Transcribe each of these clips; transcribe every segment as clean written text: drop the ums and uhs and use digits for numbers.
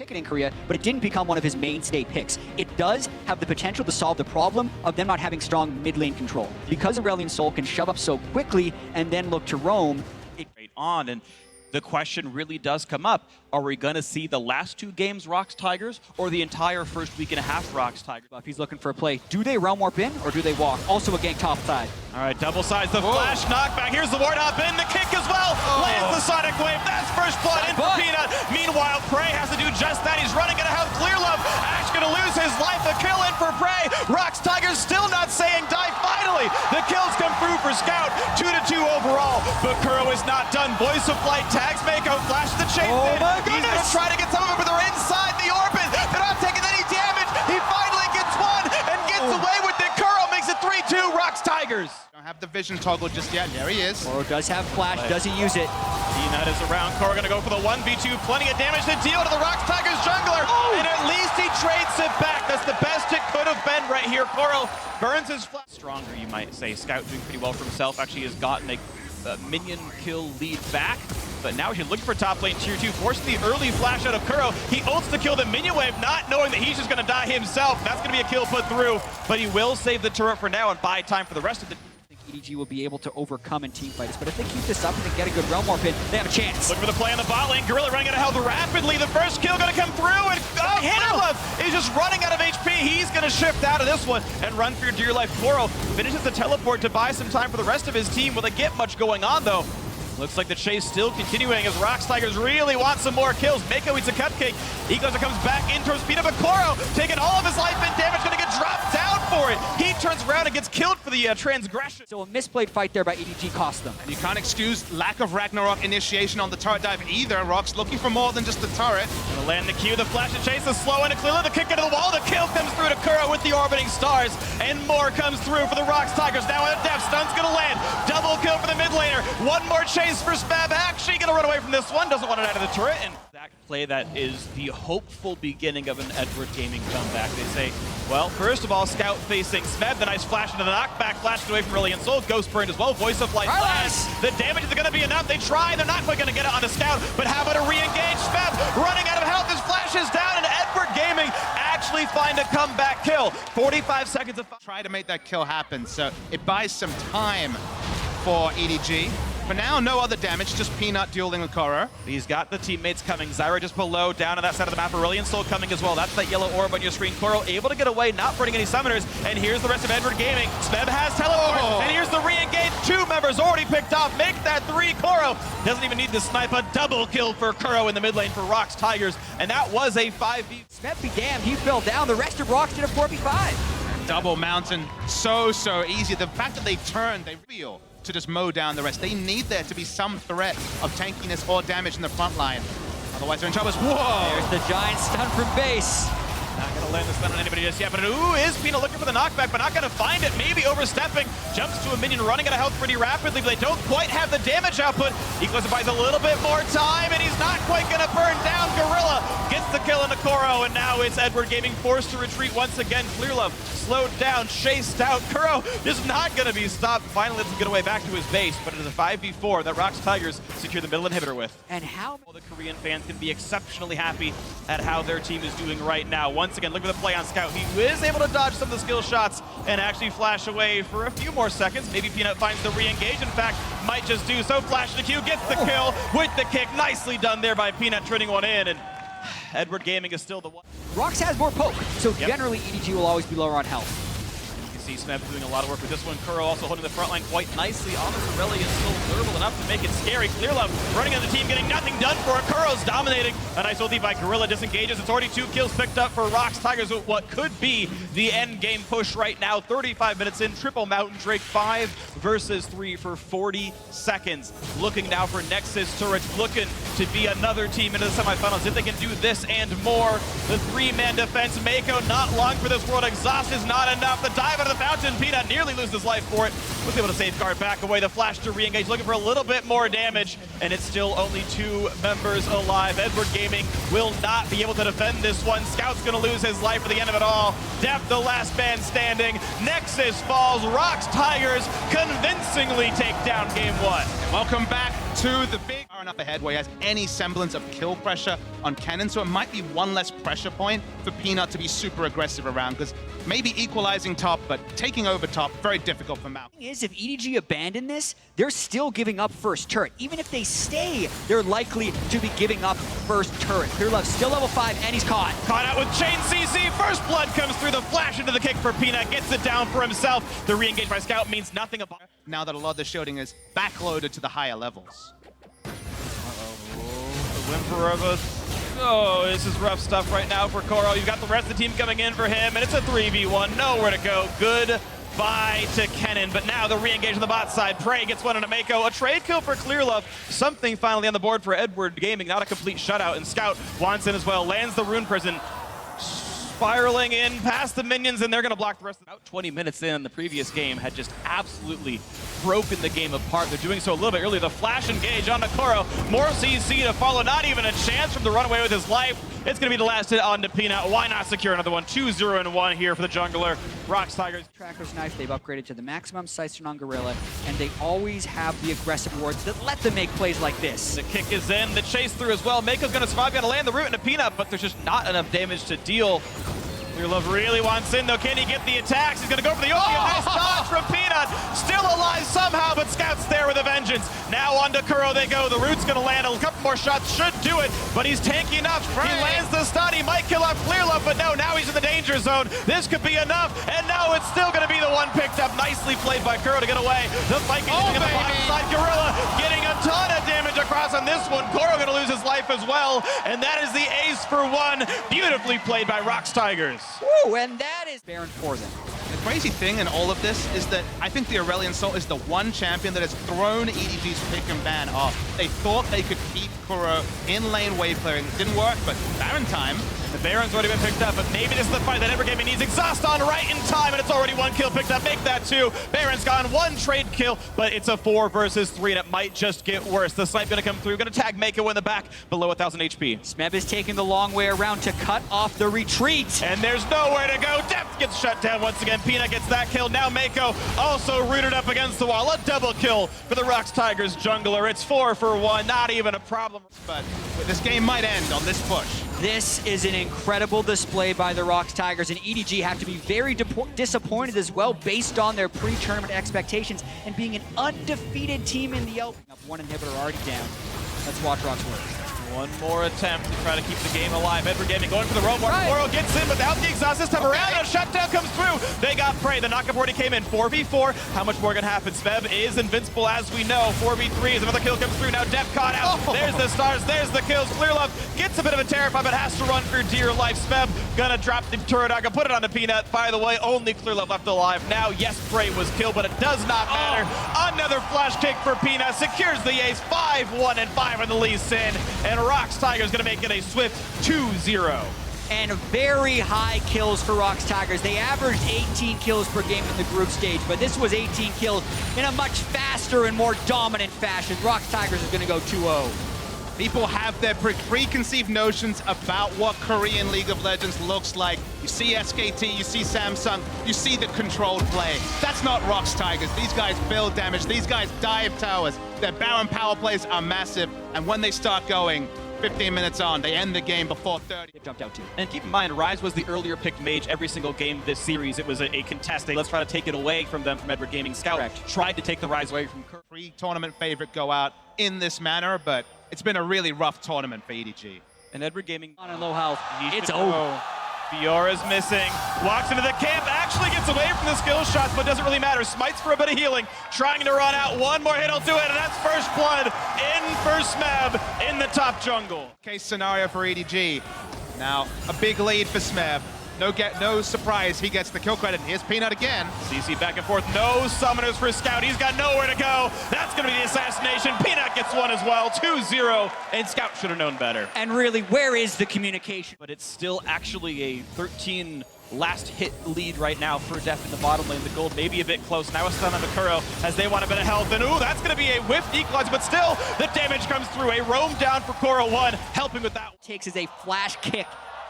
pick it in Korea, but it didn't become one of his mainstay picks. It does have the potential to solve the problem of them not having strong mid lane control. Because Aurelion Sol can shove up so quickly and then look to roam, on, and the question really does come up. Are we going to see the last 2 games ROX Tigers or the entire first week and a half ROX Tigers? If he's looking for a play, do they realm warp in or do they walk? Also a gank top side. All right, double sides, the flash knockback. Here's the ward hop in, the kick as well. Lands the Sonic Wave. That's first blood in for Peanut. Meanwhile, Prey has to do just that. He's running out of health. Clear Love actually going to lose his life. A kill in for Prey. ROX Tigers still not saying die. Finally, the kills come through for Scout. 2-2 overall, but Kuro is not done. Voice of Flight tags Mako, flash the chase. Oh my goodness! He's going to try to get some of them, but they're inside the orbit. They're not taking any damage. He finally gets one and gets away with it. Kuro makes it 3-2 ROX Tigers. Don't have the vision toggle just yet. There he is. Kuro does have flash. Does he use it? Peanut is around. Kuro going to go for the 1v2. Plenty of damage to deal to the ROX Tigers jungler. And at least he trades it back. That's the best it could have been right here. Kuro burns his flash. Stronger, you might say. Scout doing pretty well for himself. Actually has gotten a minion kill lead back. But now he's looking for top lane tier 2, forcing the early flash out of Kuro. He ults to kill the minion wave, not knowing that he's just going to die himself. That's going to be a kill put through, but he will save the turret for now and buy time for the rest of the... I think EDG will be able to overcome in team fights, but if they keep this up and they get a good realm warp in, they have a chance. Looking for the play on the bot lane. Gorilla running out of health rapidly. The first kill going to come through, and Love is just running out of HP. He's going to shift out of this one and run for your dear life. Kuro finishes the teleport to buy some time for the rest of his team. Will they get much going on, though? Looks like the chase still continuing as ROX Tigers really want some more kills. Mako eats a cupcake. Eagles comes back in towards Peanut, but Kuro taking all of his life and damage, going to get dropped down for it. He turns around and gets killed for the transgression. So a misplayed fight there by EDG cost them. And you can't excuse lack of Ragnarok initiation on the turret dive either. ROX looking for more than just the turret. Gonna land the Q, the flash and chase, the slow and a clear, the kick into the wall, the kill comes through to Kuro with the orbiting stars, and more comes through for the ROX Tigers. Now a death stun's gonna land. Double kill for the mid laner. One more chase for Spab. Actually gonna run away from this one, doesn't want it out of the turret. And that play that is the hopeful beginning of an Edward Gaming comeback. They say, well, first of all, Scout facing Smeb, the nice flash into the knockback, flashed away from Aurelion Sol, Ghost burned as well, Voice of Light lands. The damage is gonna be enough. They try, they're not quite gonna get it on the Scout, but how about a re-engage? Smeb running out of health, his flash is down, and Edward Gaming actually find a comeback kill. 45 seconds of try to make that kill happen, so it buys some time for EDG. For now, no other damage, just Peanut dueling with Kuro. He's got the teammates coming. Zyra just below, down on that side of the map. Aurelion Sol coming as well. That's that yellow orb on your screen. Kuro able to get away, not burning any summoners. And here's the rest of Edward Gaming. Smeb has teleport, and here's the re-engage. 2 members already picked off. Make that 3. Kuro doesn't even need to snipe. A double kill for Kuro in the mid lane for ROX Tigers. And that was a 5v. Smeb be damned, he fell down. The rest of ROX did a 4v5. Double mountain, so easy. The fact that they turned, they feel to just mow down the rest. They need there to be some threat of tankiness or damage in the front line. Otherwise, they're in trouble. Whoa! There's the giant stun from base. Not gonna land the stun on anybody just yet, but is Peanut looking for the knockback, but not gonna find it. Maybe overstepping. Jumps to a minion, running out of health pretty rapidly, but they don't quite have the damage output. Equalizer buys a little bit more time, and he's not quite gonna burn down. Gorilla gets the kill into Kuro, and now it's Edward Gaming forced to retreat once again. Clear Love slowed down, chased out. Kuro just not gonna be stopped. Finally lets him get away back to his base, but it is a 5v4 that ROX Tigers secure the middle inhibitor with. And how the Korean fans can be exceptionally happy at how their team is doing right now. Once again, look at the play on Scout. He is able to dodge some of the skill shots and actually flash away for a few more seconds. Maybe Peanut finds the re-engage. In fact, might just do so. Flash the Q, gets the kill with the kick. Nicely done there by Peanut, turning one in, and Edward Gaming is still the one. ROX has more poke, so generally EDG will always be lower on health. See Smeb doing a lot of work with this one. Kuro also holding the front line quite nicely. On the Aurelion still durable enough to make it scary. Clear Love running on the team, getting nothing done for it. Kuro's dominating. A nice ulti by Gorilla disengages. It's already 2 kills picked up for ROX Tigers with what could be the end game push right now. 35 minutes in, triple Mountain Drake, 5 versus 3 for 40 seconds. Looking now for Nexus Turrets, looking to be another team into the semifinals. If they can do this and more, the 3-man defense. Mako not long for this world. Exhaust is not enough. The dive out of the fountain. Peanut nearly loses his life for it. Was able to safeguard back away. The flash to re-engage, looking for a little bit more damage, and it's still only 2 members alive. Edward Gaming will not be able to defend this one. Scout's gonna lose his life for the end of it all. Death, the last man standing. Nexus falls. ROX Tigers convincingly take down game 1. Welcome back to the big far enough ahead where he has any semblance of kill pressure on Kennen, so it might be one less pressure point for Peanut to be super aggressive around, because maybe equalizing top, but taking over top, very difficult for Mal. The thing is, if EDG abandon this, they're still giving up first turret. Even if they stay, they're likely to be giving up first turret. Clearlove still level 5, and he's caught. Caught out with Chain CC. First blood comes through, the flash into the kick for Peanut. Gets it down for himself. The re-engage by Scout means nothing about it. Now that a lot of the shielding is backloaded to the higher levels. The whimper of a... Oh, this is rough stuff right now for Koro. You've got the rest of the team coming in for him, and it's a 3v1. Nowhere to go. Goodbye to Kennen, but now the re-engage on the bot side. Prey gets one into Mako. A trade kill for Clearlove. Something finally on the board for Edward Gaming. Not a complete shutout, and Scout wants in as well. Lands the Rune Prison. Spiraling in past the minions, and they're going to block the rest of the... About 20 minutes in the previous game had just absolutely broken the game apart. They're doing so a little bit earlier. The flash engage on Koro. More CC to follow. Not even a chance from the runaway with his life. It's going to be the last hit on to Peanut. Why not secure another one? 2-0-1 here for the jungler. ROX Tigers. Tracker's Knife, they've upgraded to the maximum Siphon on Gorilla, and they always have the aggressive wards that let them make plays like this. The kick is in. The chase through as well. Mako's going to survive. Going to land the root into Peanut, but there's just not enough damage to deal. Clearlove really wants in, though. Can he get the attacks? He's going to go for the ulti. Nice dodge from Peanut. Still alive somehow, but Scout's there with a vengeance. Now on to Kuro they go. The root's going to land. A couple more shots should do it, but he's tanky enough. He lands the stun. He might kill off Clearlove, but no, now he's in the danger zone. This could be enough, and no, it's still going to be the one picked up. Nicely played by Kuro to get away. The fight continuing on the bottom side. Gorilla getting a ton of damage across on this one. Kuro going to lose his life as well, and that is the ace for one. Beautifully played by ROX Tigers. Woo, and that is Baron for them. The crazy thing in all of this is that I think the Aurelion Sol is the one champion that has thrown EDG's pick and ban off. They thought they could keep Kuro in lane wave clearing. It didn't work, but Baron time. The Baron's already been picked up, but maybe this is the fight that Edward Gaming needs. Exhaust on right in time, and it's already one kill picked up. Make that two. Baron's gone, one trade kill, but it's a 4 versus 3, and it might just get worse. The snipe gonna come through, gonna tag Mako in the back, below 1,000 HP. Smeb is taking the long way around to cut off the retreat. And there's nowhere to go. Depth gets shut down once again. Peanut gets that kill. Now Mako also rooted up against the wall. A double kill for the ROX Tigers jungler. It's 4 for 1, not even a problem. But this game might end on this push. This is an incredible display by the ROX Tigers, and EDG have to be very disappointed as well based on their pre-tournament expectations and being an undefeated team in the open. One inhibitor already down. Let's watch ROX work. One more attempt to try to keep the game alive. Edward Gaming going for the roam. Koro gets in without the exhaust this time around. A shutdown comes through. They got Prey. The knockup already came in. 4v4. How much more can happen? Smeb is invincible as we know. 4v3 as another kill comes through. Now Depth caught out. There's the stars. There's the kills. Clearlove gets a bit of a terrify, but has to run for dear life. Smeb gonna drop the turret. I can put it on the Peanut. By the way, only Clearlove left alive. Now, yes, Prey was killed, but it does not matter. Another flash kick for Peanut. Secures the ace. 5-1 and 5 on the Lee Sin. And ROX Tigers gonna make it a swift 2-0. And very high kills for ROX Tigers. They averaged 18 kills per game in the group stage, but this was 18 kills in a much faster and more dominant fashion. ROX Tigers is gonna go 2-0. People have their preconceived notions about what Korean League of Legends looks like. You see SKT, you see Samsung, you see the controlled play. That's not ROX Tigers. These guys build damage. These guys dive towers. Their Baron power plays are massive, and when they start going, 15 minutes on, they end the game before 30. It jumped out too. And keep in mind, Ryze was the earlier picked mage every single game this series. It was a contested. Let's try to take it away from them, from Edward Gaming. Scout tried to take the Ryze away from Kirk. Pre-tournament favorite go out in this manner, but it's been a really rough tournament for EDG. And Edward Gaming On and low health. It's over. over. Fiora's missing. Walks into the camp, actually gets away from the skill shots, but doesn't really matter. Smites for a bit of healing. Trying to run out. One more hit will do it, and that's first blood in for Smeb in the top jungle. Case scenario for EDG. Now, a big lead for Smeb. No surprise, he gets the kill credit. Here's Peanut again. CC back and forth. No summoners for Scout. He's got nowhere to go. That's going to be the assassination. Peanut gets one as well. 2-0, and Scout should have known better. And really, where is the communication? But it's still actually a 13 last hit lead right now for Def in the bottom lane. The gold may be a bit close. Now a stun on the Kuro as they want a bit of health. And ooh, that's going to be a whiffed equalizer, but still the damage comes through. A roam down for Kuro 1, helping with that. Takes is a flash kick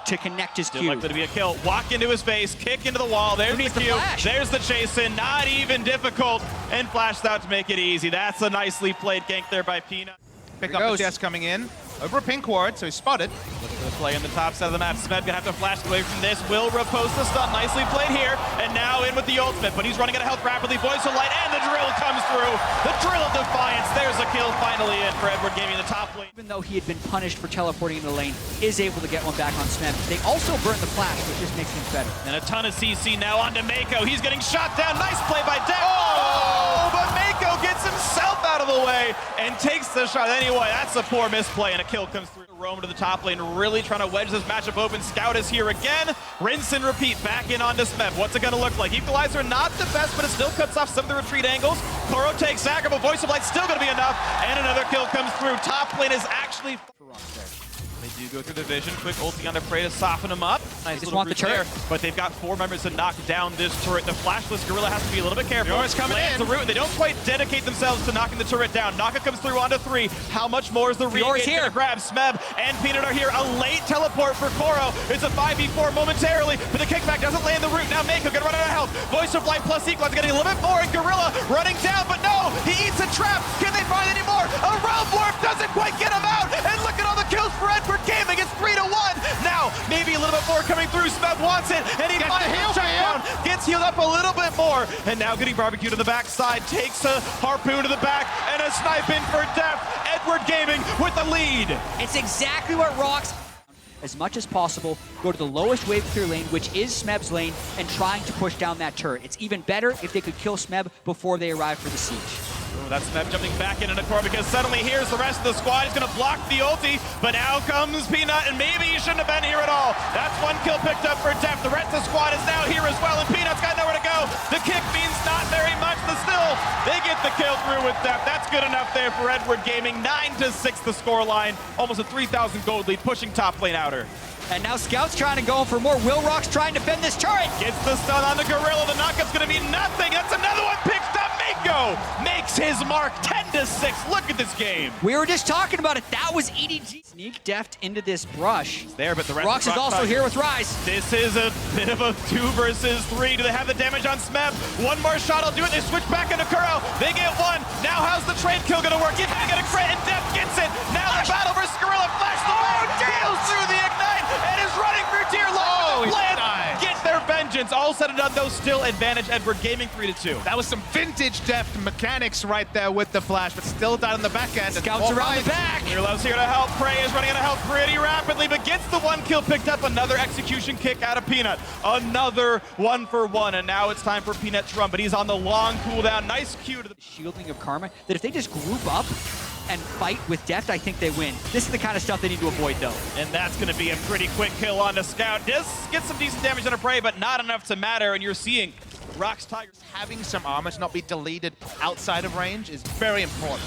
to connect his Still Q. likely to be a kill. Walk into his face, kick into the wall. There's the Q. There's the chase in. Not even difficult. And flashed out to make it easy. That's a nicely played gank there by Peanut. Pick Here up goes. the DS coming in. Over a pink ward, so he's spotted. Looking for the play in the top side of the map. Smed gonna have to flash away from this. Will riposte the stun. Nicely played here. And now in with the ultimate, but he's running out of health rapidly. Voice of Light and the drill comes through. The drill of defiance. There's a kill finally in for Edward Gaming in the top lane. Even though he had been punished for teleporting into the lane, is able to get one back on Smeb. They also burn the flash, which just makes things better. And a ton of CC now onto Mako. He's getting shot down. Nice play by Deck. Oh, but Mako gets himself out of the way and takes the shot anyway. That's a poor misplay, and a kill comes through. Roam to the top lane, really trying to wedge this matchup open. Scout is here again. Rinse and repeat, back in onto Smeb. What's it going to look like? Equalizer, not the best, but it still cuts off some of the retreat angles. Koro takes Sacker, but Voice of Light still going to be enough. And another kill comes through. Top lane is actually... They do go through the vision. Quick ulti on the Prey to soften them up. Nice just little want the root there, turret. but they've got 4 members to knock down this turret. The flashless Gorilla has to be a little bit careful. Yours coming Lands in. the root. They don't quite dedicate themselves to knocking the turret down. Naka comes through onto 3. How much more is the Fior's re-engage here. gonna grab? Smeb and Peanut are here. A late teleport for Koro. It's a 5v4 momentarily, but the kickback doesn't land the root. Now Mako gonna run out of health. Voice of Light plus Equalizer getting a little bit more, and Gorilla running down, but no, he eats a trap. Can they find any more? A realm warp doesn't quite get him out, and look at all the kills for Edward Gaming. It's 3-1. Now, maybe a little bit more coming through. Smeb wants it, and he finds the shutdown. Gets healed up a little bit more, and now getting barbecued to the backside. Takes a harpoon to the back, and a snipe in for death. Edward Gaming with the lead. It's exactly what ROX... As much as possible, go to the lowest wave clear lane, which is Smeb's lane, and trying to push down that turret. It's even better if they could kill Smeb before they arrive for the siege. Oh, that's Smeb jumping back into the core because suddenly here's the rest of the squad. He's going to block the ulti, but now comes Peanut, and maybe he shouldn't have been here at all. That's 1 kill picked up for Def. The rest of the squad is now here as well, and Peanut's got nowhere to go. The kick means not very much, but still, they get the kill through with Def. That's good enough there for Edward Gaming. 9-6 the scoreline. Almost a 3,000 gold lead, pushing top lane outer. And now Scout's trying to go for more. Will ROX trying to defend this turret. Gets the stun on the Gorilla. The knockup's going to be nothing. That's another one picked up. Mako makes his mark. 10-6. Look at this game. We were just talking about it. That was EDG. Sneak deft into this brush. There, but the rest ROX of is also here with Rise. This is a bit of a 2 versus 3. Do they have the damage on Smeb? One more shot will do it. They switch back into Kuro. They get 1. Now how's the trade kill going to work? If they get a crit, and Def gets it. Now the battle versus Gorilla. Flash the way. Deals through the ignite and is running through tier low. Get their vengeance. All said and done, though, still advantage Edward Gaming 3-2. That was some vintage deft mechanics right there with the flash, but still down in the back end. Scouts around the back. Mirlov's here to help. Prey is running out of health pretty rapidly, but gets the 1 kill picked up. Another execution kick out of Peanut. Another 1 for 1, and now it's time for Peanut to run, but he's on the long cooldown. Nice cue to the Shielding of Karma, that if they just group up and fight with deft, I think they win. This is the kind of stuff they need to avoid, though. And that's going to be a pretty quick kill on the Scout. Does get some decent damage on a Prey, but not enough to matter, and you're seeing ROX Tigers. Having some armor to not be deleted outside of range is very important.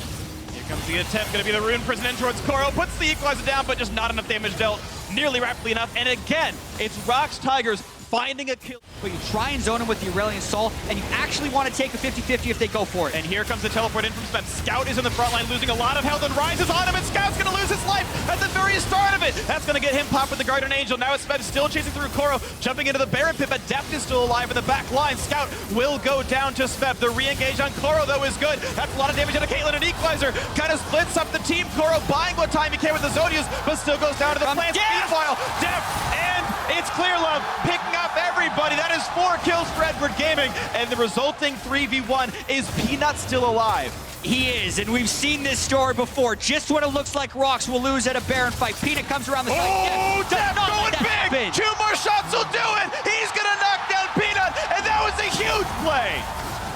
Here comes the attempt, going to be the Rune Prison in towards Koro. Puts the Equalizer down, but just not enough damage dealt nearly rapidly enough. And again, it's ROX Tigers finding a kill. But you try and zone him with the Aurelion Soul, and you actually want to take a 50-50 if they go for it. And here comes the teleport in from Smeb. Scout is in the front line, losing a lot of health, and Rise is on him, and Scout's going to lose his life at the very start of it. That's going to get him popped with the Guardian Angel. Now it's Smeb still chasing through Koro, jumping into the Baron Pit, but Deft is still alive in the back line. Scout will go down to Smeb. The re-engage on Koro, though, is good. That's a lot of damage on Caitlyn, and Equalizer kind of splits up the team. Koro buying what time he can with the Zodius, but still goes down to the plants. Meanwhile, Deft and it's Clear Love picking up everybody. That is 4 kills for Edward Gaming, and the resulting 3v1 is Peanut still alive. He is, and we've seen this story before. Just when it looks like ROX will lose at a Baron fight, Peanut comes around the side. Oh, Def going big! 2 more shots will do it! He's gonna knock down Peanut, and that was a huge play!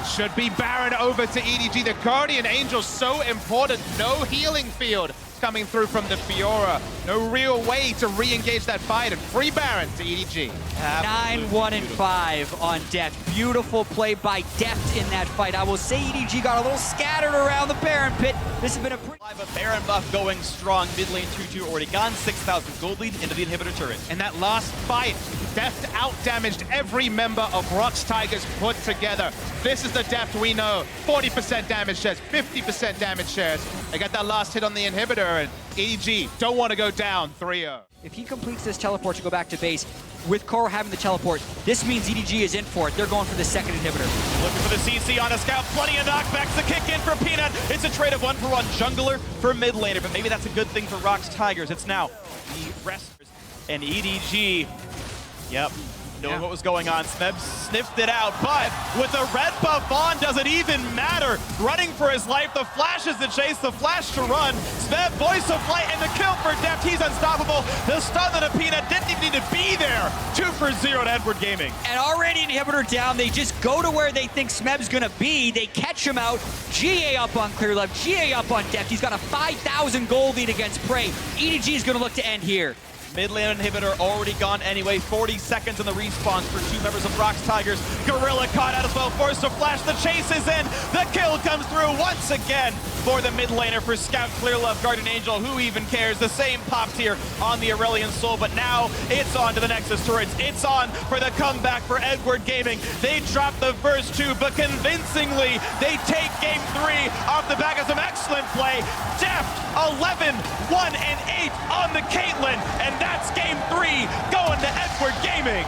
Should be Baron over to EDG. The Guardian Angel so important. No healing field coming through from the Fiora. No real way to re-engage that fight, and free Baron to EDG. 9-1-5 on Deft. Beautiful play by Deft in that fight. I will say EDG got a little scattered around the Baron Pit. This has been a pretty... A Baron buff going strong. Mid lane 2-2 already gone. 6,000 gold lead into the inhibitor turret. In that last fight, Deft out-damaged every member of ROX Tigers put together. This is the Deft we know. 40% damage shares, 50% damage shares. They got that last hit on the inhibitor, Baron. EDG don't want to go down 3-0. If he completes this teleport to go back to base, with Koro having the teleport, this means EDG is in for it. They're going for the second inhibitor. Looking for the CC on a scout. Plenty of knockbacks to kick in for Peanut. It's a trade of 1-for-1 jungler for mid laner, but maybe that's a good thing for ROX Tigers. It's now the wrestlers and EDG. Yep. Knowing what was going on, Smeb sniffed it out, but with the red buff on, does it even matter? Running for his life, the flash is the chase, the flash to run. Smeb, voice of light, and the kill for Deft. He's unstoppable. The stun of the Peanut didn't even need to be there. 2-for-0 to Edward Gaming. And already inhibitor down, they just go to where they think Smeb's gonna be. They catch him out. GA up on clear left, GA up on Deft. He's got a 5,000 gold lead against Prey. EDG is gonna look to end here. Mid lane inhibitor already gone anyway. 40 seconds in the respawns for two members of ROX Tigers. Gorilla caught out as well, forced to flash. The chase is in. The kill comes through once again for the mid laner for Scout, Clearlove, Guardian Angel. Who even cares? The same popped here on the Aurelion Soul, but now it's on to the Nexus turrets. It's on for the comeback for Edward Gaming. They dropped the first two, but convincingly they take game 3 off the back of some excellent play. Deft 11, 1, and 8 on the Caitlyn, and that's game 3 going to Edward Gaming.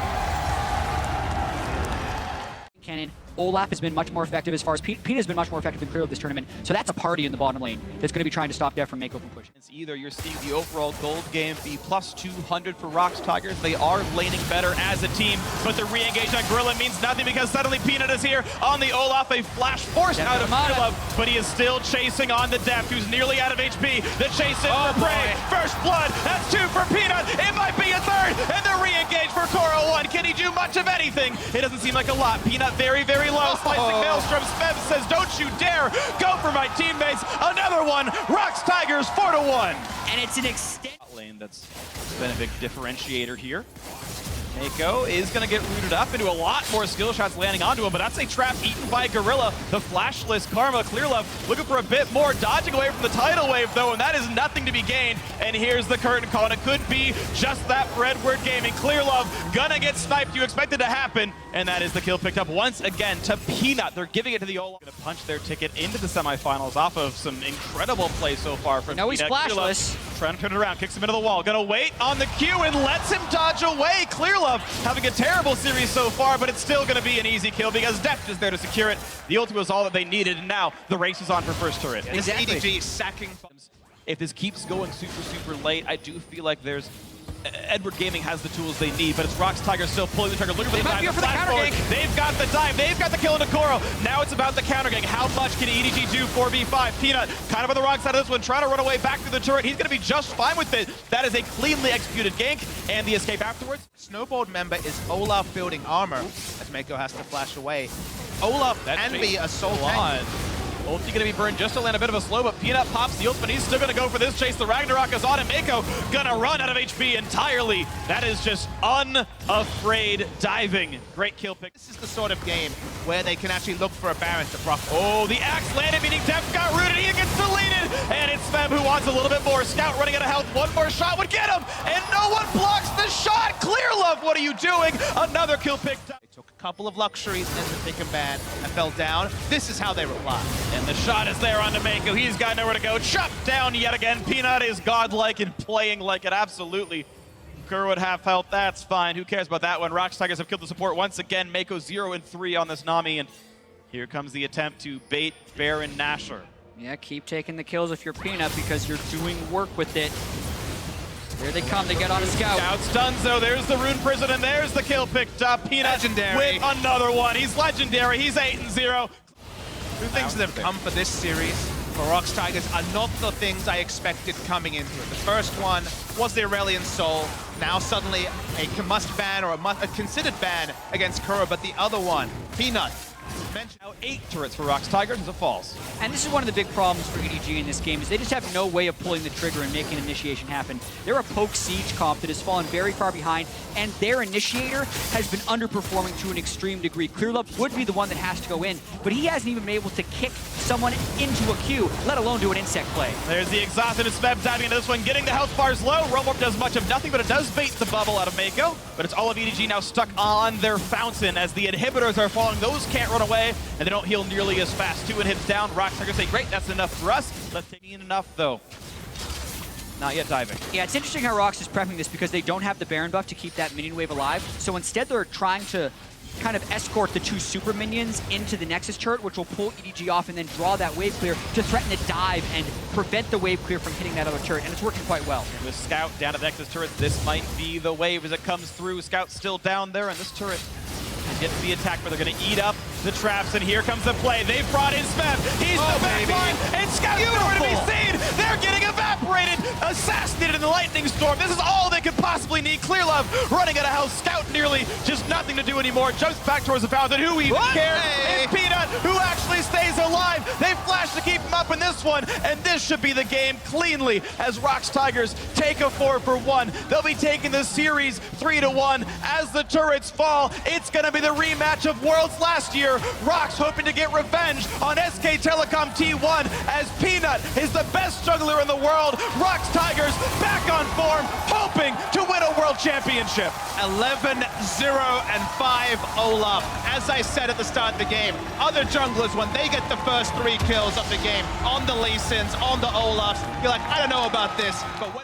Cannon. Olaf has been much more effective as far as Peanut has been much more effective than Clear this tournament. So that's a party in the bottom lane that's going to be trying to stop Deft from Mako from pushing. It's either you're seeing the overall gold game be plus 200 for ROX Tigers. They are laning better as a team, but the re-engage on Gorilla means nothing because suddenly Peanut is here on the Olaf. A flash forced out of Clearlove, but he is still chasing on the Deft, who's nearly out of HP. The chase in for Prey. First blood. That's 2 for Peanut. It might be a third, and the re-engage for Koro 1. Can he do much of anything? It doesn't seem like a lot. Peanut very, very low. Slicing Maelstrom. Smeb says, don't you dare go for my teammates. Another one. ROX Tigers 4-1. And it's an extent Lane that's been a big differentiator here. Mako is going to get rooted up into a lot more skill shots landing onto him, but that's a trap eaten by Gorilla. The flashless Karma. Clearlove looking for a bit more, dodging away from the tidal wave though, and that is nothing to be gained. And here's the curtain call, and it could be just that for Edward Gaming. Clearlove gonna get sniped. You expect it to happen, and that is the kill picked up once again to Peanut. They're giving it to the Olaf. Gonna punch their ticket into the semifinals off of some incredible play so far from No, he's Peanut. flashless. Clearlove trying to turn it around, kicks him into the wall. Gonna wait on the Q and lets him dodge away. Clearlove having a terrible series so far, but it's still gonna be an easy kill because Deft is there to secure it. The ultimate was all that they needed, and now the race is on for first turret. Exactly. EDG sacking. If this keeps going super late, I do feel like there's Edward Gaming has the tools they need, but it's ROX Tigers still pulling the trigger. Looking for the dive, for the counter gank. They've got the dive, they've got the kill into Koro. Now it's about the counter gank. How much can EDG do 4v5? Peanut kind of on the wrong side of this one, trying to run away back through the turret. He's going to be just fine with it. That is a cleanly executed gank, and the escape afterwards. Snowboard member is Olaf building armor as Mako has to flash away. Olaf can be a soul tank. Ulti gonna be burned just to land a bit of a slow, but Peanut pops the ultimate. He's still gonna go for this chase. The Ragnarok is on, and Mako gonna run out of HP entirely. That is just unafraid diving. Great kill pick. This is the sort of game where they can actually look for a Baron to proc. Oh, the axe landed, meaning Deft got rooted. He gets deleted, and it's Smeb who wants a little bit more. Scout running out of health. One more shot would get him, and no one blocks the shot. Clearlove, what are you doing? Another kill picked up. They took a couple of luxuries and then the thick and bad and fell down. This is how they reply. And the shot is there on Mako. He's got nowhere to go. Chopped down yet again. Peanut is godlike and playing like it. Absolutely. Kerr would have health. That's fine. Who cares about that one? ROX Tigers have killed the support once again. Mako 0-3 on this Nami. And here comes the attempt to bait Baron Nashor. Yeah, keep taking the kills if you're Peanut because you're doing work with it. Here they come, they get on a scout. Scout's done so. There's the Rune Prison, and there's the kill picked up. Peanut legendary with another one. He's legendary. He's 8-0. The things that have come for this series for ROX Tigers are not the things I expected coming into it. The first one was the Aurelion Soul. Now suddenly a must ban or a considered ban against Kuro, but the other one, Peanut. Now 8 turrets for ROX Tigers as it falls. And this is one of the big problems for EDG in this game is they just have no way of pulling the trigger and making initiation happen. They're a poke siege comp that has fallen very far behind, and their initiator has been underperforming to an extreme degree. Clearlove would be the one that has to go in, but he hasn't even been able to kick someone into a queue, let alone do an insect play. There's the exhausted Smeb diving into this one, getting the health bars low. Rollwarp does much of nothing, but it does bait the bubble out of Mako. But it's all of EDG now stuck on their fountain as the inhibitors are falling. Those can't run away, and they don't heal nearly as fast. 2 inhibs down. ROX Tigers say, great, that's enough for us. Let's take in enough, though. not yet diving. Yeah, it's interesting how ROX is prepping this because they don't have the Baron buff to keep that minion wave alive. So instead they're trying to kind of escort the 2 super minions into the Nexus turret, which will pull EDG off and then draw that wave clear to threaten to dive and prevent the wave clear from hitting that other turret, and it's working quite well. With Scout down at the Nexus turret, this might be the wave as it comes through. Scout's still down there, and this turret gets the attack, but they're going to eat up the traps, and here comes the play. They've brought in Smeb. He's the backline, and Scout's nowhere to be seen. They're getting evaporated, assassinated in the lightning storm. This is all they could possibly need. Clearlove running out of house. Scout nearly just nothing to do anymore. Jumps back towards the fountain. Who even cares? It's Peanut who actually stays alive. They flash to keep him up in this one, and this should be the game cleanly as ROX Tigers take a 4-for-1. They'll be taking the series 3-1 as the turrets fall. It's going to be the rematch of Worlds last year. ROX hoping to get revenge on SK Telecom T1 as Peanut is the best juggler in the world. ROX Tigers back on form, hoping to win a world championship. 11-0 and 5 Olaf. As I said at the start of the game, other junglers, when they get the first 3 kills of the game on the Lee Sins, on the Olafs, you're like, I don't know about this, but when